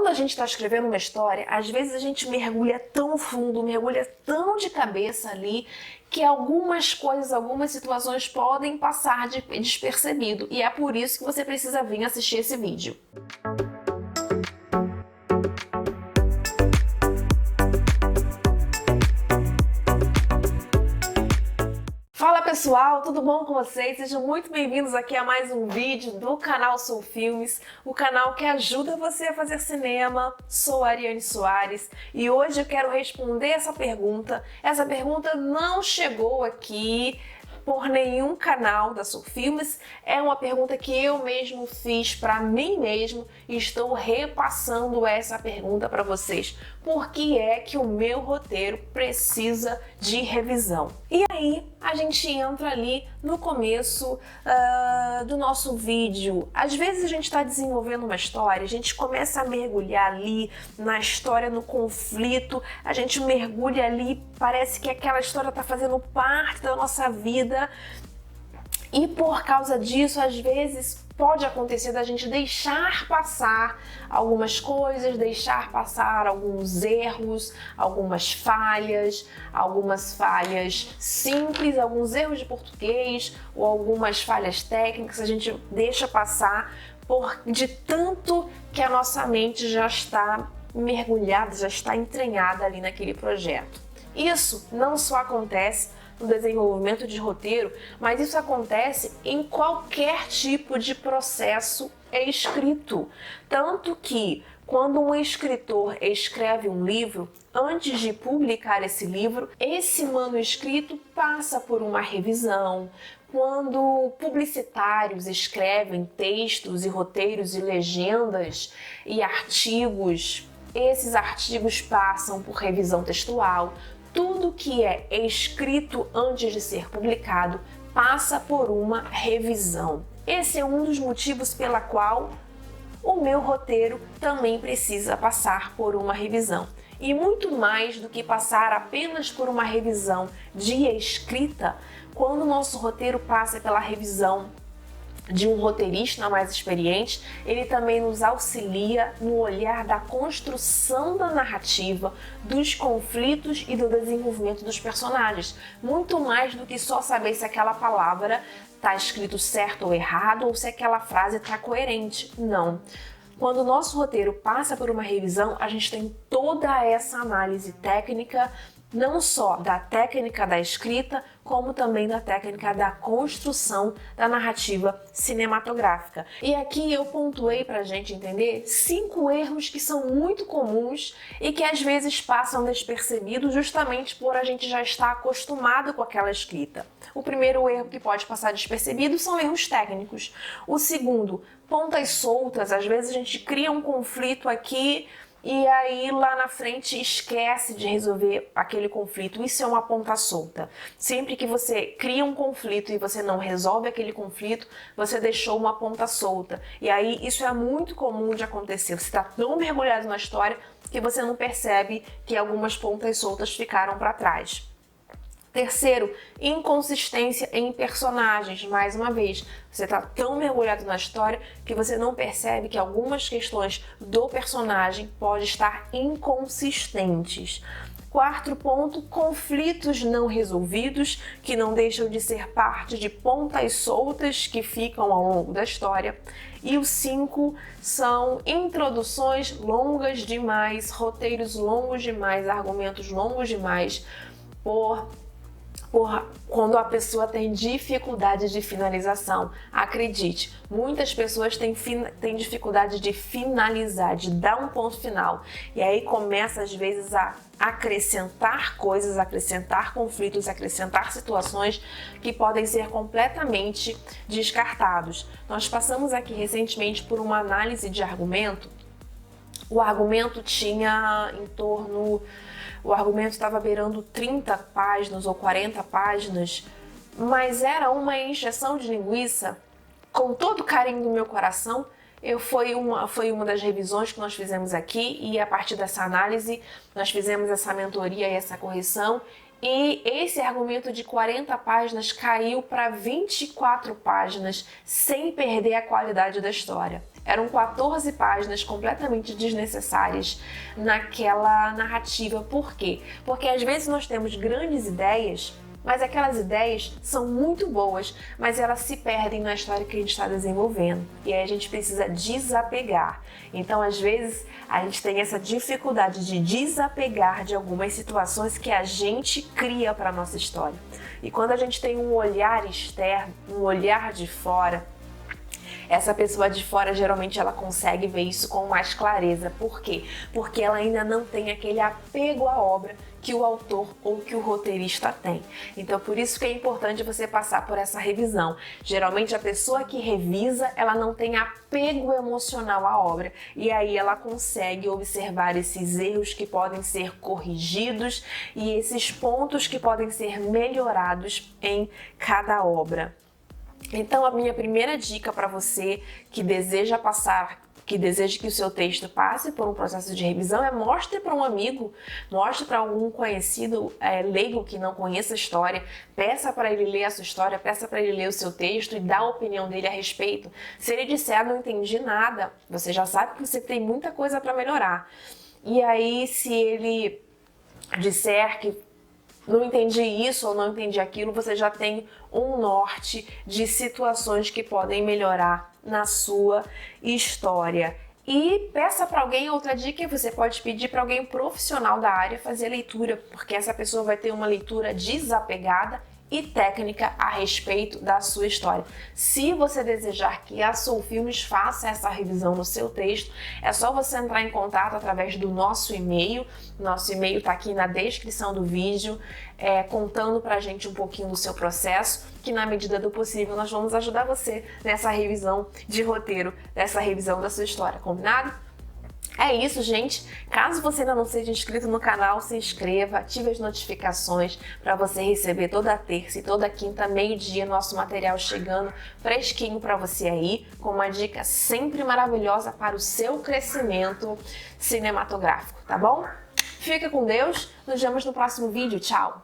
Quando a gente está escrevendo uma história, às vezes a gente mergulha tão fundo, mergulha tão de cabeça ali, que algumas coisas, algumas situações podem passar despercebido. E é por isso que você precisa vir assistir esse vídeo. Fala pessoal, tudo bom com vocês? Sejam muito bem-vindos aqui a mais um vídeo do canal Sou Filmes, o canal que ajuda você a fazer cinema. Sou a Ariane Soares e hoje eu quero responder essa pergunta. Essa pergunta não chegou aqui por nenhum canal da Sou Filmes, é uma pergunta que eu mesmo fiz para mim mesmo e estou repassando essa pergunta para vocês. Por que é que o meu roteiro precisa de revisão? E aí a gente entra ali no começo do nosso vídeo. Às vezes a gente está desenvolvendo uma história, a gente começa a mergulhar ali na história, no conflito, a gente mergulha ali, parece que aquela história está fazendo parte da nossa vida e por causa disso, às vezes, pode acontecer da gente deixar passar algumas coisas, deixar passar alguns erros, algumas falhas simples, alguns erros de português ou algumas falhas técnicas, a gente deixa passar de tanto que a nossa mente já está mergulhada, já está entranhada ali naquele projeto. Isso não só acontece no desenvolvimento de roteiro, mas isso acontece em qualquer tipo de processo escrito. Tanto que quando um escritor escreve um livro, antes de publicar esse livro, esse manuscrito passa por uma revisão. Quando publicitários escrevem textos e roteiros e legendas e artigos, esses artigos passam por revisão textual. Tudo que é escrito antes de ser publicado passa por uma revisão. Esse é um dos motivos pela qual o meu roteiro também precisa passar por uma revisão. E muito mais do que passar apenas por uma revisão de escrita, quando o nosso roteiro passa pela revisão de um roteirista mais experiente, ele também nos auxilia no olhar da construção da narrativa, dos conflitos e do desenvolvimento dos personagens. Muito mais do que só saber se aquela palavra está escrito certo ou errado ou se aquela frase está coerente. Não. Quando o nosso roteiro passa por uma revisão, a gente tem toda essa análise técnica, não só da técnica da escrita, como também da técnica da construção da narrativa cinematográfica. E aqui eu pontuei para a gente entender 5 erros que são muito comuns e que às vezes passam despercebidos justamente por a gente já estar acostumado com aquela escrita. O primeiro erro que pode passar despercebido são erros técnicos. O segundo, pontas soltas. Às vezes a gente cria um conflito aqui e aí lá na frente esquece de resolver aquele conflito. Isso é uma ponta solta. Sempre que você cria um conflito e você não resolve aquele conflito, você deixou uma ponta solta. E aí isso é muito comum de acontecer. Você está tão mergulhado na história que você não percebe que algumas pontas soltas ficaram para trás. Terceiro, inconsistência em personagens. Mais uma vez, você está tão mergulhado na história que você não percebe que algumas questões do personagem podem estar inconsistentes. Quarto ponto, conflitos não resolvidos, que não deixam de ser parte de pontas soltas que ficam ao longo da história. E o 5 são introduções longas demais, roteiros longos demais, argumentos longos demais, quando a pessoa tem dificuldade de finalização. Acredite, muitas pessoas têm dificuldade de finalizar, de dar um ponto final. E aí começa às vezes a acrescentar coisas, acrescentar conflitos, acrescentar situações que podem ser completamente descartados. Nós passamos aqui recentemente por uma análise de argumento. O argumento tinha o argumento estava beirando 30 páginas ou 40 páginas, mas era uma encheção de linguiça. Com todo o carinho do meu coração, foi uma das revisões que nós fizemos aqui e a partir dessa análise nós fizemos essa mentoria e essa correção. E esse argumento de 40 páginas caiu para 24 páginas sem perder a qualidade da história. Eram 14 páginas completamente desnecessárias naquela narrativa. Por quê? Porque às vezes nós temos grandes ideias, mas aquelas ideias são muito boas, mas elas se perdem na história que a gente está desenvolvendo. E aí a gente precisa desapegar. Então, às vezes, a gente tem essa dificuldade de desapegar de algumas situações que a gente cria para a nossa história. E quando a gente tem um olhar externo, um olhar de fora, essa pessoa de fora geralmente ela consegue ver isso com mais clareza. Por quê? Porque ela ainda não tem aquele apego à obra que o autor ou que o roteirista tem. Então, por isso que é importante você passar por essa revisão. Geralmente, a pessoa que revisa, ela não tem apego emocional à obra. E aí ela consegue observar esses erros que podem ser corrigidos e esses pontos que podem ser melhorados em cada obra. Então, a minha primeira dica para você que deseja que o seu texto passe por um processo de revisão é mostre para um amigo, mostre para algum conhecido leigo que não conheça a história, peça para ele ler a sua história, peça para ele ler o seu texto e dar a opinião dele a respeito. Se ele disser, não entendi nada, você já sabe que você tem muita coisa para melhorar. E aí, se ele disser que não entendi isso ou não entendi aquilo, você já tem um norte de situações que podem melhorar na sua história. E peça para alguém, outra dica, você pode pedir para alguém profissional da área fazer a leitura, porque essa pessoa vai ter uma leitura desapegada e técnica a respeito da sua história. Se você desejar que a Soul Filmes faça essa revisão no seu texto, é só você entrar em contato através do nosso e-mail. Nosso e-mail está aqui na descrição do vídeo, contando pra gente um pouquinho do seu processo, que na medida do possível nós vamos ajudar você nessa revisão de roteiro, nessa revisão da sua história, combinado? É isso, gente. Caso você ainda não seja inscrito no canal, se inscreva, ative as notificações para você receber toda terça e toda quinta, meio-dia, nosso material chegando fresquinho para você aí, com uma dica sempre maravilhosa para o seu crescimento cinematográfico, tá bom? Fica com Deus, nos vemos no próximo vídeo. Tchau!